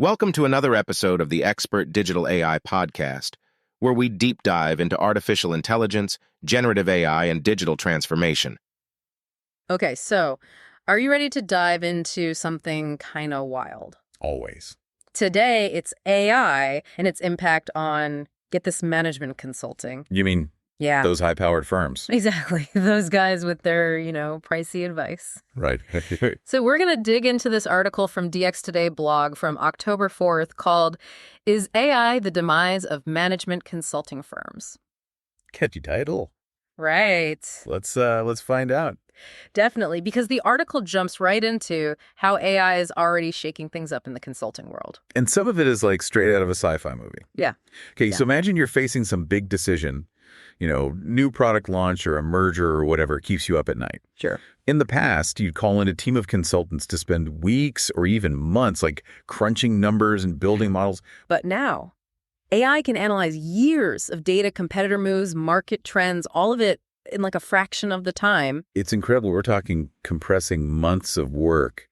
Welcome to another episode of the Expert Digital AI podcast, where we deep dive into artificial intelligence, generative AI, and digital transformation. Okay, so are you ready to dive into something kind of wild? Always. Today, it's AI and its impact on, get this, management consulting. You mean Yeah. those high-powered firms? Exactly. Those guys with their, pricey advice. Right. So we're going to dig into this article from DX Today blog from October 4th called, "Is AI the Demise of Management Consulting Firms?" Catchy title. Right. Let's find out. Definitely, because the article jumps right into how AI is already shaking things up in the consulting world. And some of it is like straight out of a sci-fi movie. Yeah. Okay, so imagine you're facing some big decision, new product launch or a merger or whatever keeps you up at night. Sure. In the past, you'd call in a team of consultants to spend weeks or even months like crunching numbers and building models. But now, AI can analyze years of data, competitor moves, market trends, all of it in like a fraction of the time. It's incredible. We're talking compressing months of work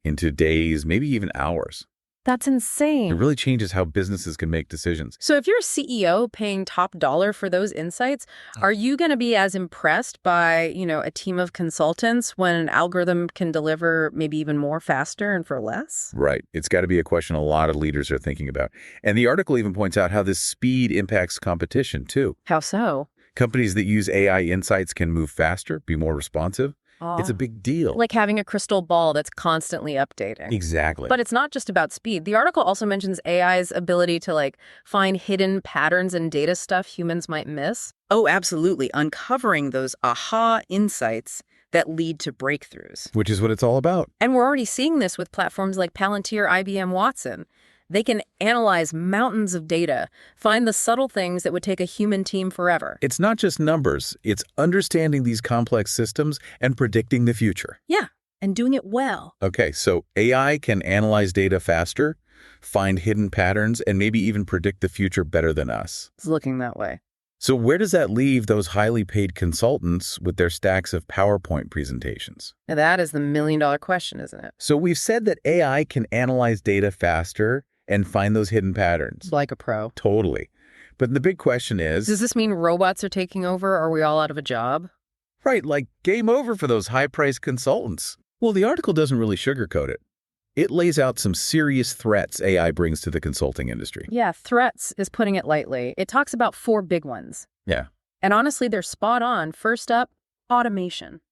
into days, maybe even hours. That's insane. It really changes how businesses can make decisions. So if you're a CEO paying top dollar for those insights, are you going to be as impressed by, a team of consultants when an algorithm can deliver maybe even more faster and for less? Right. It's got to be a question a lot of leaders are thinking about. And the article even points out how this speed impacts competition, too. How so? Companies that use AI insights can move faster, be more responsive. It's a big deal. Like having a crystal ball that's constantly updating. Exactly. But it's not just about speed. The article also mentions AI's ability to find hidden patterns in data stuff humans might miss. Oh, absolutely. Uncovering those aha insights that lead to breakthroughs. Which is what it's all about. And we're already seeing this with platforms like Palantir, IBM Watson. They can analyze mountains of data, find the subtle things that would take a human team forever. It's not just numbers. It's understanding these complex systems and predicting the future. Yeah, and doing it well. Okay, so AI can analyze data faster, find hidden patterns, and maybe even predict the future better than us. It's looking that way. So where does that leave those highly paid consultants with their stacks of PowerPoint presentations? Now that is the million-dollar question, isn't it? So we've said that AI can analyze data faster and find those hidden patterns. Like a pro. Totally. But the big question is... Does this mean robots are taking over? Are we all out of a job? Right, like game over for those high-priced consultants. Well, the article doesn't really sugarcoat it. It lays out some serious threats AI brings to the consulting industry. Yeah, threats is putting it lightly. It talks about 4 big ones. Yeah. And honestly, they're spot on. First up, automation.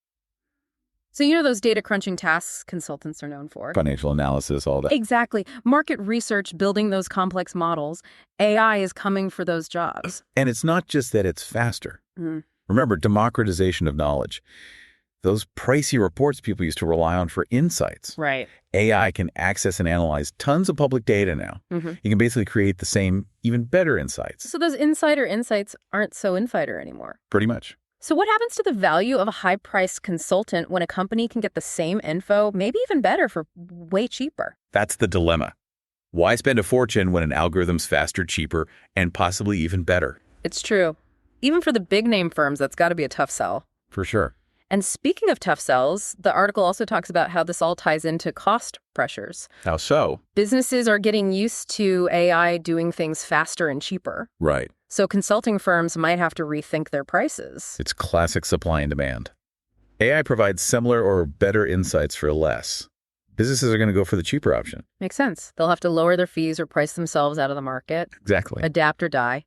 So those data crunching tasks consultants are known for. Financial analysis, all that. Exactly. Market research, building those complex models. AI is coming for those jobs. And it's not just that it's faster. Mm. Remember, democratization of knowledge. Those pricey reports people used to rely on for insights. Right. AI can access and analyze tons of public data now. Mm-hmm. You can basically create the same, even better insights. So those insider insights aren't so infighter anymore. Pretty much. So what happens to the value of a high-priced consultant when a company can get the same info, maybe even better, for way cheaper? That's the dilemma. Why spend a fortune when an algorithm's faster, cheaper, and possibly even better? It's true. Even for the big-name firms, that's got to be a tough sell. For sure. And speaking of tough sells, the article also talks about how this all ties into cost pressures. How so? Businesses are getting used to AI doing things faster and cheaper. Right. So consulting firms might have to rethink their prices. It's classic supply and demand. AI provides similar or better insights for less. Businesses are going to go for the cheaper option. Makes sense. They'll have to lower their fees or price themselves out of the market. Exactly. Adapt or die.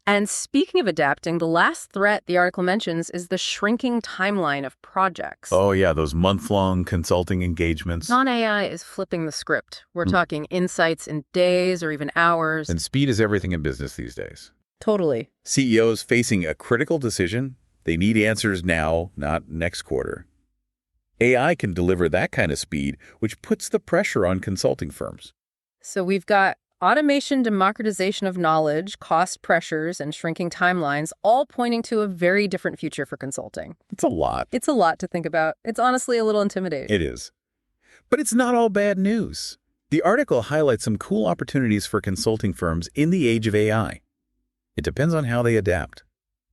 And speaking of adapting, the last threat the article mentions is the shrinking timeline of projects. Oh, yeah, those month-long consulting engagements. Non-AI is flipping the script. We're talking insights in days or even hours. And speed is everything in business these days. Totally. CEOs facing a critical decision, they need answers now, not next quarter. AI can deliver that kind of speed, which puts the pressure on consulting firms. So we've got automation, democratization of knowledge, cost pressures, and shrinking timelines, all pointing to a very different future for consulting. It's a lot. It's a lot to think about. It's honestly a little intimidating. It is. But it's not all bad news. The article highlights some cool opportunities for consulting firms in the age of AI. It depends on how they adapt.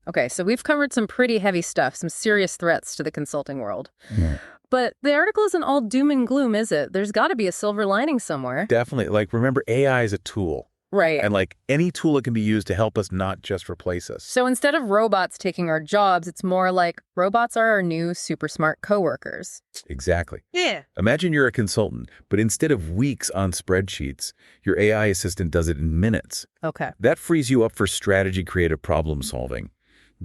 Okay, so we've covered some pretty heavy stuff, some serious threats to the consulting world. Yeah. But the article isn't all doom and gloom, is it? There's got to be a silver lining somewhere. Definitely. Like, remember, AI is a tool. Right. And like any tool, it can be used to help us, not just replace us. So instead of robots taking our jobs, it's more like robots are our new super smart coworkers. Exactly. Yeah. Imagine you're a consultant, but instead of weeks on spreadsheets, your AI assistant does it in minutes. Okay. That frees you up for strategy, creative problem solving,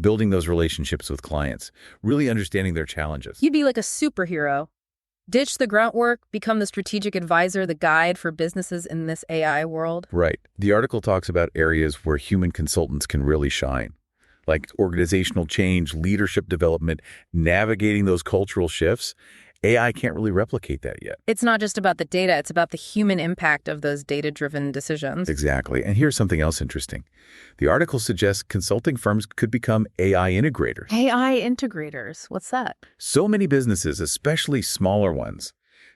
building those relationships with clients, really understanding their challenges. You'd be like a superhero. Ditch the grunt work, become the strategic advisor, the guide for businesses in this AI world. Right. The article talks about areas where human consultants can really shine, like organizational change, leadership development, navigating those cultural shifts. AI can't really replicate that yet. It's not just about the data, it's about the human impact of those data-driven decisions. Exactly. And here's something else interesting. The article suggests consulting firms could become AI integrators. AI integrators, what's that? So many businesses, especially smaller ones,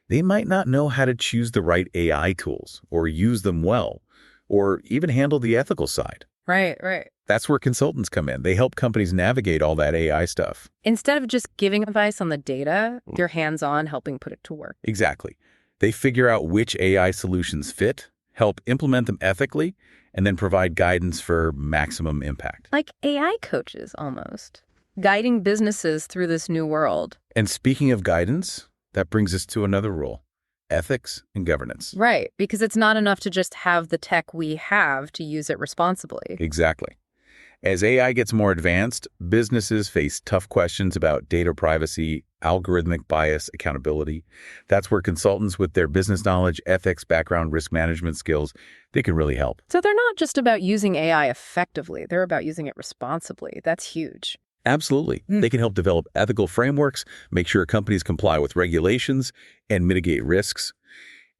they might not know how to choose the right AI tools or use them well, or even handle the ethical side. Right. That's where consultants come in. They help companies navigate all that AI stuff. Instead of just giving advice on the data, they're hands-on helping put it to work. Exactly. They figure out which AI solutions fit, help implement them ethically, and then provide guidance for maximum impact. Like AI coaches, almost. Guiding businesses through this new world. And speaking of guidance, that brings us to another rule: ethics and governance. Right, because it's not enough to just have the tech we have to use it responsibly. Exactly. As AI gets more advanced, businesses face tough questions about data privacy, algorithmic bias, accountability. That's where consultants with their business knowledge, ethics, background, risk management skills, they can really help. So they're not just about using AI effectively, they're about using it responsibly. That's huge. Absolutely. They can help develop ethical frameworks, make sure companies comply with regulations, and mitigate risks.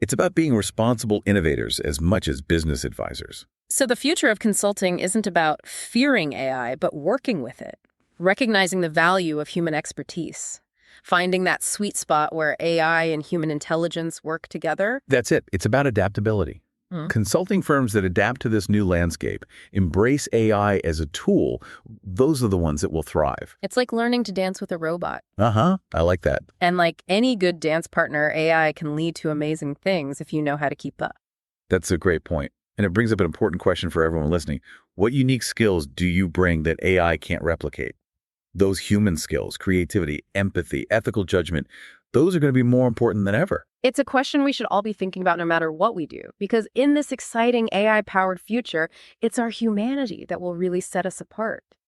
It's about being responsible innovators as much as business advisors. So the future of consulting isn't about fearing AI, but working with it, recognizing the value of human expertise, finding that sweet spot where AI and human intelligence work together. That's it. It's about adaptability. Consulting firms that adapt to this new landscape, embrace AI as a tool, those are the ones that will thrive. It's like learning to dance with a robot. I like that. And like any good dance partner, AI can lead to amazing things if you know how to keep up. That's a great point. And it brings up an important question for everyone listening. What unique skills do you bring that AI can't replicate? Those human skills, creativity, empathy, ethical judgment, those are going to be more important than ever. It's a question we should all be thinking about no matter what we do, because in this exciting AI-powered future, it's our humanity that will really set us apart.